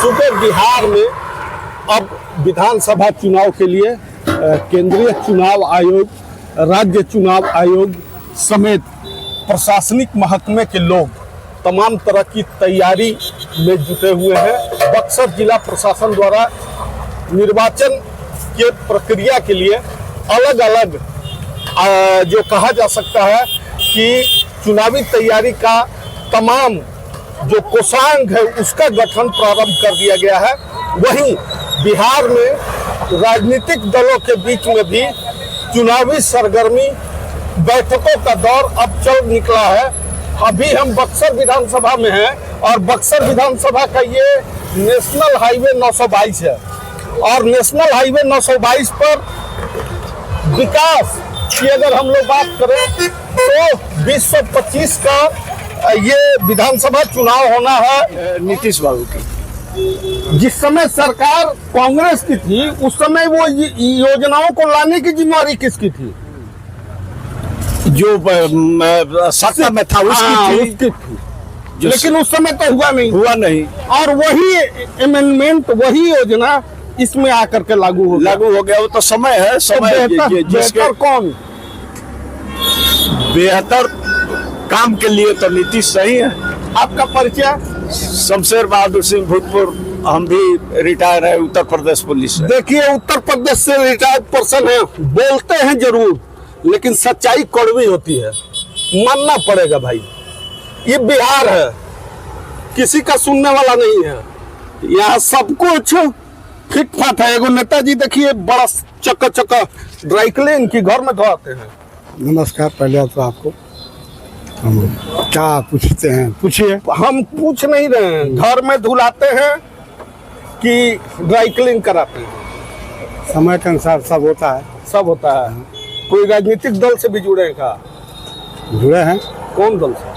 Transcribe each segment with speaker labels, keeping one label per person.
Speaker 1: सूबे बिहार में अब विधानसभा चुनाव के लिए केंद्रीय चुनाव आयोग, राज्य चुनाव आयोग समेत प्रशासनिक महकमे के लोग तमाम तरह की तैयारी में जुटे हुए हैं। बक्सर जिला प्रशासन द्वारा निर्वाचन के प्रक्रिया के लिए अलग अलग जो कहा जा सकता है कि चुनावी तैयारी का तमाम जो कोषांग है उसका गठन प्रारंभ कर दिया गया है। वहीं बिहार में राजनीतिक दलों के बीच में भी चुनावी सरगर्मी बैठकों का दौर अब चल निकला है। अभी हम बक्सर विधानसभा में हैं और बक्सर विधानसभा का ये नेशनल हाईवे 922 है और नेशनल हाईवे 922 पर विकास की अगर हम लोग बात करें तो 2025 का ये विधानसभा चुनाव होना है
Speaker 2: नीतीश बाबू की।
Speaker 1: जिस समय सरकार कांग्रेस की थी उस समय वो योजनाओं को लाने की जिम्मेदारी किसकी थी?
Speaker 2: जो सत्ता में था उसकी थी।
Speaker 1: लेकिन उस समय तो हुआ नहीं और वही अमेंडमेंट, वही योजना इसमें आकर के लागू हो
Speaker 2: गया। वो तो समय है, समय
Speaker 1: बेहतर कौन?
Speaker 2: बेहतर काम के लिए तो नीतीश सही है।
Speaker 1: आपका परिचय?
Speaker 2: शमशेर बहादुर सिंह, भूतपूर्व, हम भी रिटायर है उत्तर प्रदेश पुलिस से।
Speaker 1: देखिए, उत्तर प्रदेश से रिटायर्ड पर्सन है, बोलते हैं जरूर लेकिन सच्चाई कड़वी होती है, मानना पड़ेगा भाई। ये बिहार है, किसी का सुनने वाला नहीं है, यहाँ सब कुछ फिट फाट है। एगो नेताजी देखिए बड़ा चक्का ड्राई क्लीन की घर में धोते हैं।
Speaker 3: नमस्कार। पहले तो आपको हम क्या पूछते हैं, पूछिए।
Speaker 1: हम पूछ नहीं रहे हैं, घर में धुलाते हैं कि ड्राई क्लीन कराते हैं?
Speaker 3: समय के अनुसार सब होता है।
Speaker 1: सब होता है। कोई राजनीतिक दल से भी जुड़े हैं का?
Speaker 3: जुड़े हैं।
Speaker 1: कौन दल से?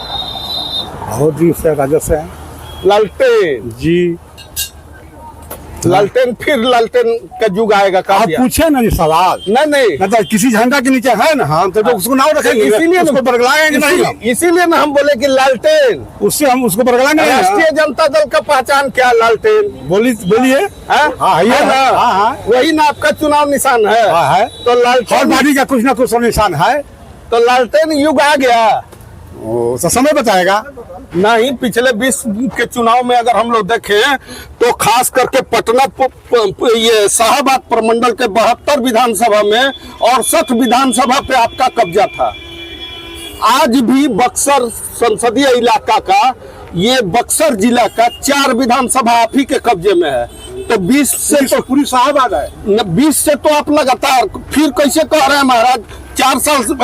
Speaker 3: बहुत दिन से राजद से हैं।
Speaker 1: लालटेन
Speaker 3: जी।
Speaker 1: लालटेन, फिर लालटेन का युग आएगा का?
Speaker 3: आप पूछे ना ये सवाल।
Speaker 1: नहीं
Speaker 3: मतलब किसी झंडा के नीचे है ना, हम तो उसको नाम रखेंगे,
Speaker 1: इसीलिए
Speaker 3: उसको बरगलाएंगे नहीं।
Speaker 1: इसीलिए ना हम बोले कि लालटेन,
Speaker 3: उससे हम उसको बरगलाएंगे।
Speaker 1: राष्ट्रीय जनता दल का पहचान क्या? लालटेन।
Speaker 3: बोलिए।
Speaker 1: हाँ, वही ना आपका चुनाव निशान है। तो
Speaker 3: लालटेन का कुछ ना कुछ निशान है।
Speaker 1: तो लालटेन युग आ गया।
Speaker 3: तो समय बताएगा।
Speaker 1: नहीं, पिछले 20 के चुनाव में अगर हम लोग देखें तो खास करके पटना ये शाहबाद प्रमंडल के 72 विधानसभा में और 60 विधानसभा पे आपका कब्जा था। आज भी बक्सर संसदीय इलाका का, ये बक्सर जिला का 4 विधानसभा आप ही के कब्जे में है। तो 20 से तो पूरी शाहबाद है, 20 से तो आप लगातार, फिर कैसे कह रहे हैं महाराज 4 साल से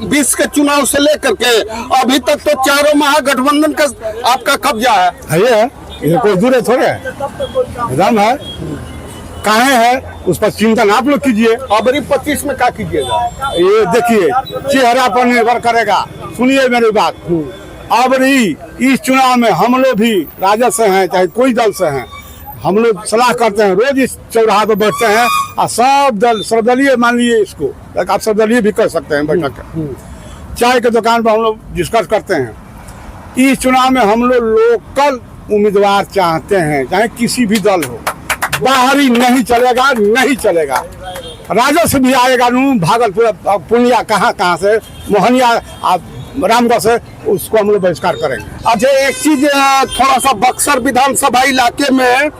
Speaker 1: 20 के चुनाव से लेकर के अभी तक तो चारों महागठबंधन का आपका कब्जा है।
Speaker 3: ये कोई दूर है थोड़े एकदम है। कहाँ है उस पर चिंतन आप लोग कीजिए।
Speaker 1: अबरी 25 में क्या कीजिएगा?
Speaker 3: ये देखिए, चेहरा पर निर्भर करेगा। सुनिए मेरी बात। अबरी इस चुनाव में हम लोग भी राजद से हैं चाहे कोई दल से हैं, हम लोग सलाह करते हैं, रोज इस चौराहा पर बैठते हैं और सब दल सर्वदलीय, मान लीजिए इसको, आप सर्वदलीय भी कर सकते हैं बैठक। चाय के दुकान पर हम लोग डिस्कस करते हैं। इस चुनाव में हम लोग लोकल उम्मीदवार चाहते हैं, चाहे किसी भी दल हो। बाहरी नहीं चलेगा, नहीं चलेगा। राजद से भी आएगा, भागलपुर, पूर्णिया, कहाँ से, मोहनिया, रामगढ़ से, उसको हम लोग बहिष्कार करेंगे।
Speaker 1: अच्छा, एक चीज थोड़ा सा बक्सर विधानसभा इलाके में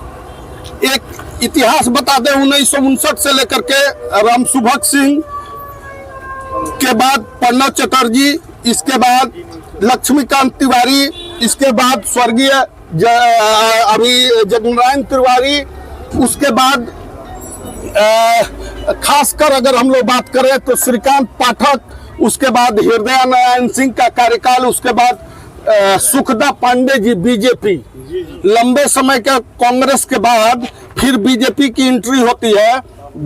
Speaker 1: एक इतिहास बता दें। 1959 से लेकर के राम सुभग सिंह के बाद प्रणव चटर्जी, इसके बाद लक्ष्मीकांत तिवारी, इसके बाद स्वर्गीय अभी जगनारायण तिवारी, उसके बाद खासकर अगर हम लोग बात करें तो श्रीकांत पाठक, उसके बाद हृदय नारायण सिंह का कार्यकाल, उसके बाद सुखदा पांडे जी बीजेपी। लंबे समय के कांग्रेस के बाद फिर बीजेपी की एंट्री होती है,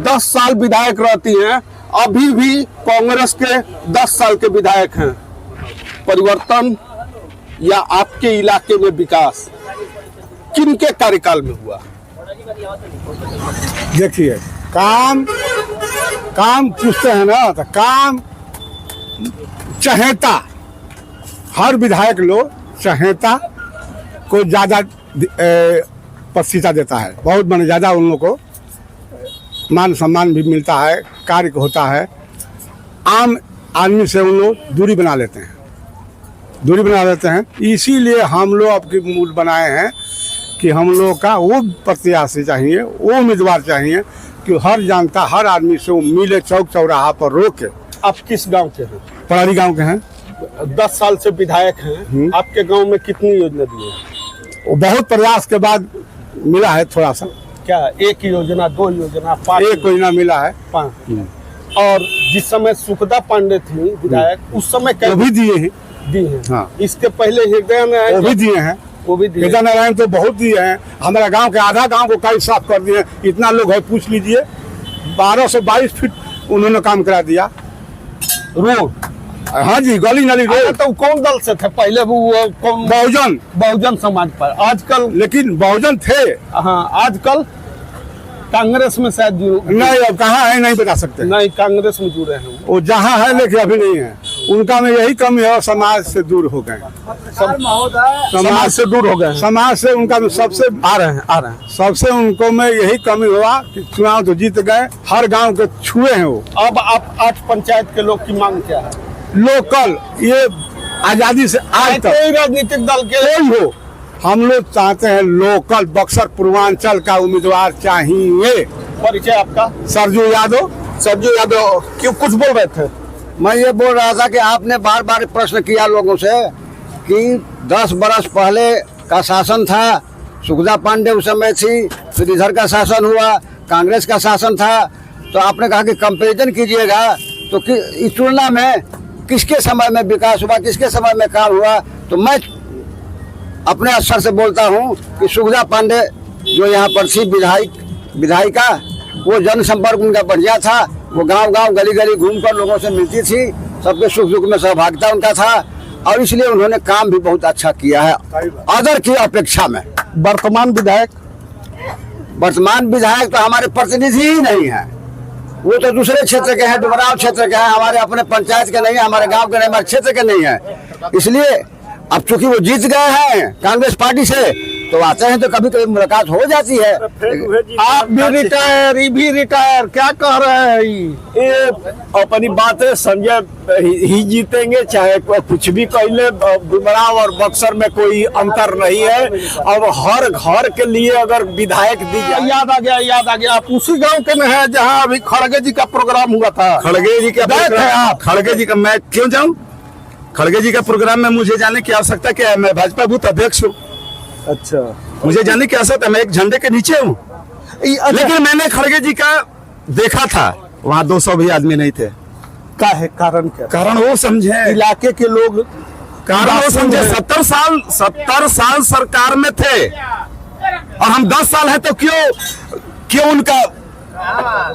Speaker 1: 10 साल विधायक रहती हैं। अभी भी कांग्रेस के 10 साल के विधायक हैं। परिवर्तन या आपके इलाके में विकास किन के कार्यकाल में हुआ?
Speaker 3: देखिए, काम पूछते हैं ना, तो काम चहेता, हर विधायक लोग चहेता को ज्यादा प्रतिष्ठा देता है, बहुत माने ज़्यादा उन लोगों को मान सम्मान भी मिलता है, कार्य होता है। आम आदमी से उन लोग दूरी बना लेते हैं। इसीलिए हम लोग आपके मूड बनाए हैं कि हम लोग का वो प्रत्याशी चाहिए, वो उम्मीदवार चाहिए कि हर जनता, हर आदमी से वो मिले, चौक चौराहा पर रोक के।
Speaker 1: आप किस गांव के हैं?
Speaker 3: परारी गांव के हैं।
Speaker 1: 10 साल से विधायक हैं, आपके गांव में कितनी योजना दी है?
Speaker 3: वो बहुत प्रयास के बाद मिला है थोड़ा सा।
Speaker 1: क्या 1 योजना, 2 योजना, 5?
Speaker 3: 1 योजना मिला है।
Speaker 1: 5। और जिस समय सुखदा पांडे थी विधायक, उस समय
Speaker 3: वो भी दिए हैं।
Speaker 1: दी हैं।
Speaker 3: हाँ।
Speaker 1: इसके पहले हृदय
Speaker 3: वो भी दिए हैं। हृदय नारायण तो बहुत दिए हैं। हमारा गांव के आधा गांव को कई साफ कर दिए। इतना लोग है, पूछ लीजिए। 12 से 22 फीट उन्होंने काम करा दिया।
Speaker 1: रोड,
Speaker 3: हाँ जी, गली नाली रोड।
Speaker 1: तो कौन दल से थे पहले? वो कौन? बहुजन समाज पर। आजकल
Speaker 3: लेकिन बहुजन थे।
Speaker 1: हाँ, आजकल कांग्रेस में शायद
Speaker 3: नहीं, अब कहाँ है नहीं बता सकते।
Speaker 1: नहीं, कांग्रेस में जुड़े हैं
Speaker 3: वो जहाँ है, लेकिन अभी नहीं है। उनका में यही कमी है, समाज से दूर हो गए।
Speaker 1: समाज से दूर हो गए।
Speaker 3: समाज से उनका में सबसे
Speaker 1: आ रहे हैं।
Speaker 3: सबसे उनको में यही कमी हुआ कि चुनाव तो जीत गए, हर गांव के छुए हैं वो।
Speaker 1: अब आप 8 पंचायत के लोग की मांग क्या है?
Speaker 3: लोकल, ये आजादी से आज तक
Speaker 1: कोई राजनीतिक दल के
Speaker 3: कोई हो, हम लोग चाहते हैं लोकल बक्सर पूर्वांचल का उम्मीदवार चाहिए।
Speaker 1: परिचय आपका?
Speaker 3: सरजू यादव।
Speaker 1: क्यों कुछ बोल रहे थे?
Speaker 4: मैं ये बोल रहा था कि आपने बार बार प्रश्न किया लोगों से कि 10 बरस पहले का शासन था, सुखदा पांडे उस समय थी, फिर इधर का शासन हुआ, कांग्रेस का शासन था, तो आपने कहा कि कंपैरिजन कीजिएगा तो इस तुलना में किसके समय में विकास हुआ, किसके समय में काम हुआ। तो मैं अपने स्तर से बोलता हूँ कि सुखदा पांडे जो यहाँ पर थी विधायिका, वो जनसंपर्क उनका बढ़िया था। वो गांव गली गली घूमकर लोगों से मिलती थी, सबके सुख दुख में सहभागिता उनका था, और इसलिए उन्होंने काम भी बहुत अच्छा किया है अदर की अपेक्षा में।
Speaker 1: वर्तमान
Speaker 4: विधायक तो हमारे प्रतिनिधि ही नहीं है, वो तो दूसरे क्षेत्र के हैं, डुमराव क्षेत्र के हैं, हमारे अपने पंचायत के नहीं है, हमारे गांव के नहीं, हमारे क्षेत्र के नहीं है। इसलिए अब चूंकि वो जीत गए हैं कांग्रेस पार्टी से, तो आते हैं तो कभी कभी मुलाकात हो जाती है।
Speaker 1: आप भी रिटायर, ये भी रिटायर, क्या कह रहे हैं?
Speaker 2: ये अपनी बातें संजय ही जीतेंगे, चाहे कुछ भी कहले। डुमराव और बक्सर में कोई अंतर नहीं है। अब हर घर के लिए अगर विधायक दी जाए।
Speaker 1: याद आ गया, आप उसी गांव के में है जहां अभी खड़गे जी का प्रोग्राम हुआ था।
Speaker 5: खड़गे जी का
Speaker 1: आप?
Speaker 5: खड़गे जी का मैं क्यों जाऊं? खड़गे जी का प्रोग्राम में मुझे जाने की आवश्यकता क्या है? मैं भाजपा बूथ अध्यक्ष हूँ।
Speaker 1: अच्छा,
Speaker 5: मुझे जाने की आवश्यकता, मैं एक झंडे के नीचे हूँ। लेकिन मैंने खड़गे जी का देखा था, वहाँ 200 भी आदमी नहीं थे।
Speaker 1: क्या है कारण? क्या
Speaker 5: कारण वो समझे,
Speaker 1: इलाके के लोग
Speaker 5: कारण वो समझे। 70 साल सरकार में थे और हम 10 साल है, तो क्यों उनका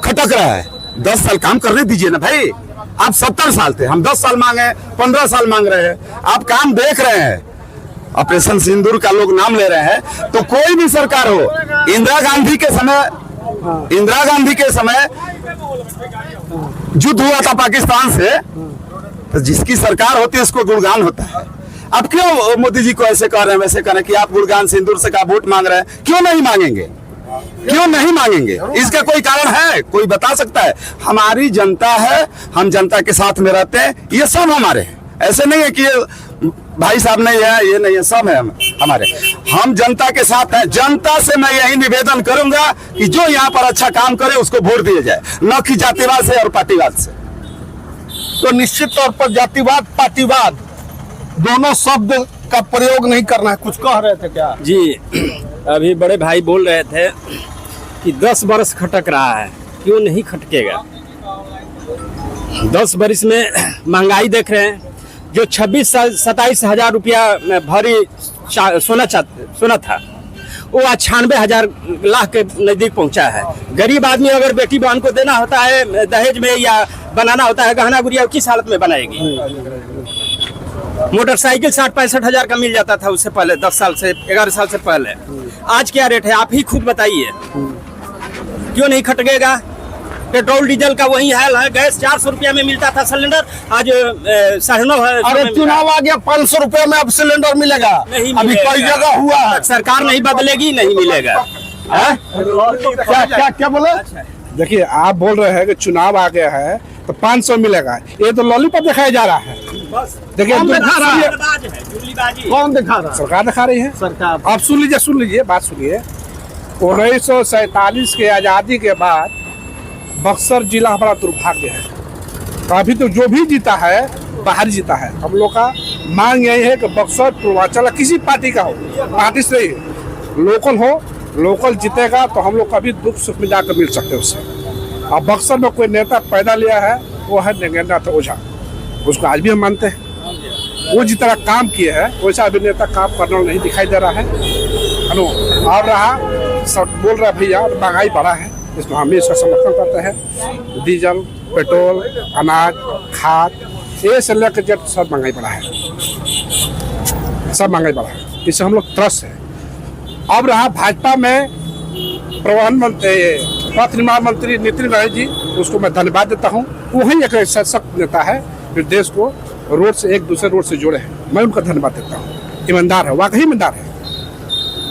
Speaker 5: खटक रहा है? 10 साल काम करने दीजिए ना भाई। आप 70 साल थे, हम 10 साल मांगे, 15 साल मांग रहे हैं। आप काम देख रहे हैं, ऑपरेशन सिंदूर का लोग नाम ले रहे हैं। तो कोई भी सरकार हो, इंदिरा गांधी के समय युद्ध हुआ था पाकिस्तान से, तो जिसकी सरकार होती है उसको गुणगान होता है। अब क्यों मोदी जी को ऐसे कह रहे हैं, वैसे कह रहे हैं कि आप गुणगान सिंदूर से का वोट मांग रहे हैं? क्यों नहीं मांगेंगे? इसका कोई कारण है? कोई बता सकता है? हमारी जनता है, हम जनता के साथ में रहते हैं, ये सब हमारे हैं। ऐसे नहीं है कि भाई साहब नहीं है, ये नहीं है, सब है हमारे। हम जनता के साथ हैं। जनता से मैं यही निवेदन करूंगा कि जो यहाँ पर अच्छा काम करे उसको वोट दिया जाए, न कि जातिवाद से और पार्टीवाद से।
Speaker 1: तो निश्चित तौर पर जातिवाद, पार्टीवाद दोनों शब्द का प्रयोग नहीं करना है। कुछ कह रहे थे क्या?
Speaker 6: जी, अभी बड़े भाई बोल रहे थे कि 10 बरस खटक रहा है, क्यों नहीं खटकेगा? 10 बरस में महंगाई देख रहे हैं। जो 26-27 हजार रुपया भरी सोना था, वो आज 96,000 लाख के नजदीक पहुंचा है। गरीब आदमी अगर बेटी बहन को देना होता है दहेज में या बनाना होता है गहना गुड़िया, किस हालत में बनाएगी? मोटरसाइकिल 60-65 हजार का मिल जाता था उससे पहले, 10 साल से 11 साल से पहले। आज क्या रेट है आप ही खुद बताइए। क्यों नहीं खटकेगा? पेट्रोल डीजल का वही हाल है। गैस 400 रुपया में मिलता था सिलेंडर, आज 950
Speaker 1: अरे चुनाव आ गया, 500 रुपए में अब सिलेंडर मिलेगा।
Speaker 6: नहीं
Speaker 1: अभी
Speaker 6: मिलेगा।
Speaker 1: कई जगह हुआ है।
Speaker 6: सरकार नहीं बदलेगी, नहीं मिलेगा।
Speaker 1: क्या क्या क्या बोले?
Speaker 3: देखिए, आप बोल रहे हैं कि चुनाव आ गया है तो 500 मिलेगा, ये तो लॉलीपॉप दिखाया जा रहा है। देखिए,
Speaker 1: कौन दिखा रहा है?
Speaker 6: जुमलीबाजी।
Speaker 1: कौन दिखा रहा है?
Speaker 3: सरकार दिखा रही है।
Speaker 1: सरकार।
Speaker 3: आप सुन लीजिए बात सुनिए। 1947 के आज़ादी के बाद बक्सर जिला हमारा दुर्भाग्य है। तो अभी तो जो भी जीता है बाहर जीता है। हम लोग का मांग यही है कि बक्सर पूर्वांचल किसी पार्टी का हो, पार्टी से लोकल हो, लोकल जीतेगा तो हम लोग कभी दुख सुख में जाकर मिल सकते हैं उससे। अब बक्सर में कोई नेता पैदा लिया है, वो है नगेंद्रनाथ ओझा। उसको आज भी हम मानते हैं। वो जिस तरह काम किए हैं वैसा अभी नेता काम करना नहीं दिखाई दे रहा है। और रहा सब बोल रहा है भैया महंगाई बढ़ा है, इसमें हम भी इसका समर्थन करते हैं। डीजल, पेट्रोल, अनाज, खाद, ये से लेकर जब सब महंगाई बढ़ा है, सब महंगाई बढ़ा है। इससे हम लोग त्रस्त हैं। अब रहा भाजपा में परिवहन मंत्री, पथ निर्माण मंत्री नितिन गडकरी जी, उसको मैं धन्यवाद देता हूँ। वही एक ऐसा सख्त नेता है जो देश को रोड से एक दूसरे रोड से जोड़े हैं। मैं उनका धन्यवाद देता हूँ। ईमानदार है, वाकई ईमानदार है।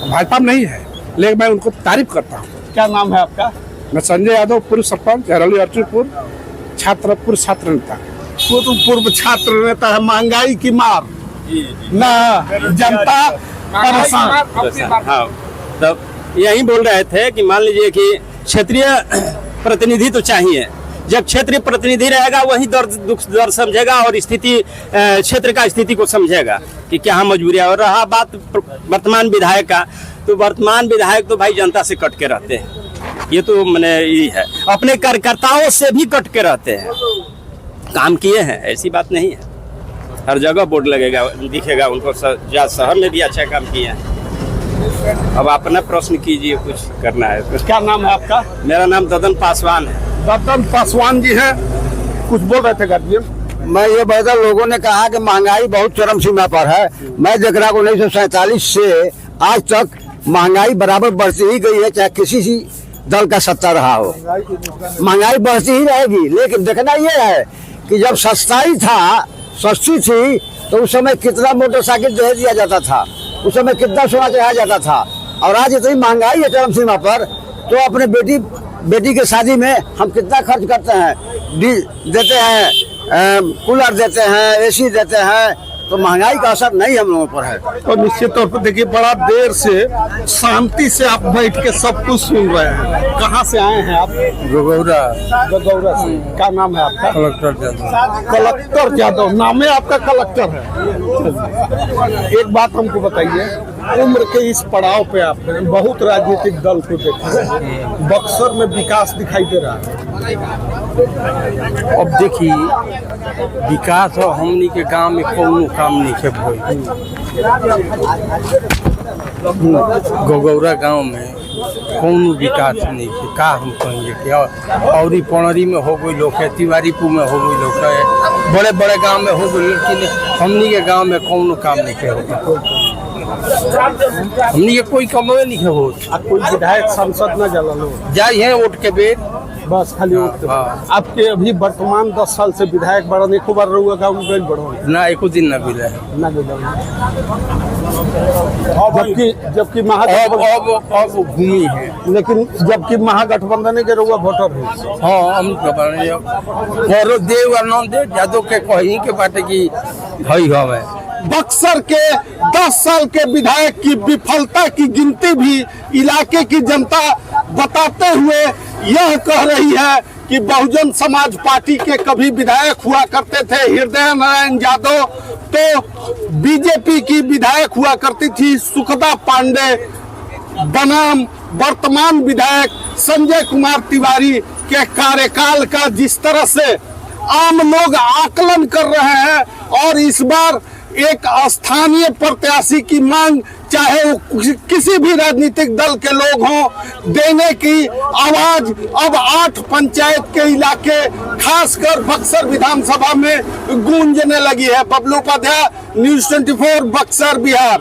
Speaker 3: भाजपा में नहीं है लेकिन मैं उनको तारीफ करता हूँ।
Speaker 1: क्या नाम है आपका?
Speaker 3: मैं संजय यादव, पूर्व सरपंच, हरौली अर्जुनपुर, पूर्व छात्र नेता।
Speaker 1: वो तो पूर्व छात्र नेता है। महंगाई की मार ना जनता परेशान।
Speaker 6: हाँ, तब यही बोल रहे थे कि मान लीजिए कि क्षेत्रीय प्रतिनिधि तो चाहिए। जब क्षेत्रीय प्रतिनिधि रहेगा वही दर्द दुख दर्द समझेगा और स्थिति क्षेत्र का स्थिति को समझेगा कि क्या मजबूरियाँ। और रहा बात वर्तमान विधायक का, तो वर्तमान विधायक तो भाई जनता से कट के रहते हैं। ये तो मैंने यही है, अपने कार्यकर्ताओं से भी कट के रहते हैं। काम किए हैं, ऐसी बात नहीं है। हर जगह बोर्ड लगेगा, दिखेगा उनको। शहर में भी अच्छा काम किए हैं। अब अपना प्रश्न कीजिए, कुछ करना है तो।
Speaker 1: क्या नाम है आपका?
Speaker 6: मेरा नाम ददन पासवान है।
Speaker 1: ददन पासवान जी हैं, कुछ बोल रहे थे गार्जियन।
Speaker 4: मैं ये बता, लोगों ने कहा कि महंगाई बहुत चरम सीमा पर है। मैं देख रहा हूँ 1947 से आज तक महंगाई बराबर बढ़ती ही गई है, चाहे किसी भी दल का सत्ता रहा हो। महंगाई बढ़ती ही रहेगी। लेकिन देखना ये है कि जब सस्ती थी तो उस समय कितना मोटरसाइकिल दहेज दिया जाता था, उस समय कितना सोना चढ़ाया जाता था। और आज इतनी महंगाई है चरम सीमा पर, तो अपने बेटी के शादी में हम कितना खर्च करते हैं, देते हैं, कूलर देते हैं, एसी देते हैं। तो महंगाई का असर नहीं हम लोगों पर है।
Speaker 1: तो निश्चित तौर पर देखिए, बड़ा देर से शांति से आप बैठ के सब कुछ सुन रहे हैं। कहाँ से आए हैं आप?
Speaker 3: गगौरा
Speaker 1: गगौरा से। क्या नाम है आपका? कलेक्टर यादव। नाम है आपका, कलेक्टर है। एक बात हमको बताइए, उम्र के इस पड़ाव पे आपने बहुत राजनीतिक दल को देखा, बक्सर में विकास दिखाई दे रहा है।
Speaker 7: अब देखिए, विकास और हमनी के गांव में कोनो काम नहीं है। गगौरा गांव में कोनो विकास नहीं है। का हम कहेंगे कि और पौड़ी में हो गई लोग है, तिवारीपुर में हो गई लोग है, बड़े बड़े गांव में हो गई, लेकिन हमनी के गांव में कोनो काम नहीं है होता। हमनी के कोई कमवे नहीं है होता।
Speaker 1: कोई विधायक सांसद न जला लो
Speaker 7: जाए है वोट के बेर,
Speaker 1: बस खाली वोट के। आपके अभी वर्तमान 10 साल से विधायक बड़ा एको बार रहुआ गाँव में गए बढ़ो
Speaker 7: ना एको दिन ना मिला है।
Speaker 1: जबकि महागठबंधन
Speaker 7: अब घूमी है,
Speaker 1: लेकिन जबकि महागठबंधन के रहुआ वोटर है।
Speaker 7: हाँ, हम और देव और नॉन देव यादव के कहीं के बाटे की हई हवे।
Speaker 1: बक्सर के 10 साल के विधायक की विफलता की गिनती भी इलाके की जनता बताते हुए यह कह रही है कि बहुजन समाज पार्टी के कभी विधायक हुआ करते थे हृदय नारायण यादव, तो बीजेपी की विधायक हुआ करती थी सुखदा पांडे बनाम वर्तमान विधायक संजय कुमार तिवारी के कार्यकाल का जिस तरह से आम लोग आकलन कर रहे हैं। और इस बार एक स्थानीय प्रत्याशी की मांग, चाहे वो किसी भी राजनीतिक दल के लोग हों, देने की आवाज अब 8 पंचायत के इलाके खासकर बक्सर विधानसभा में गूंजने लगी है। बबलू उपाध्याय, न्यूज़ 24, बक्सर, बिहार।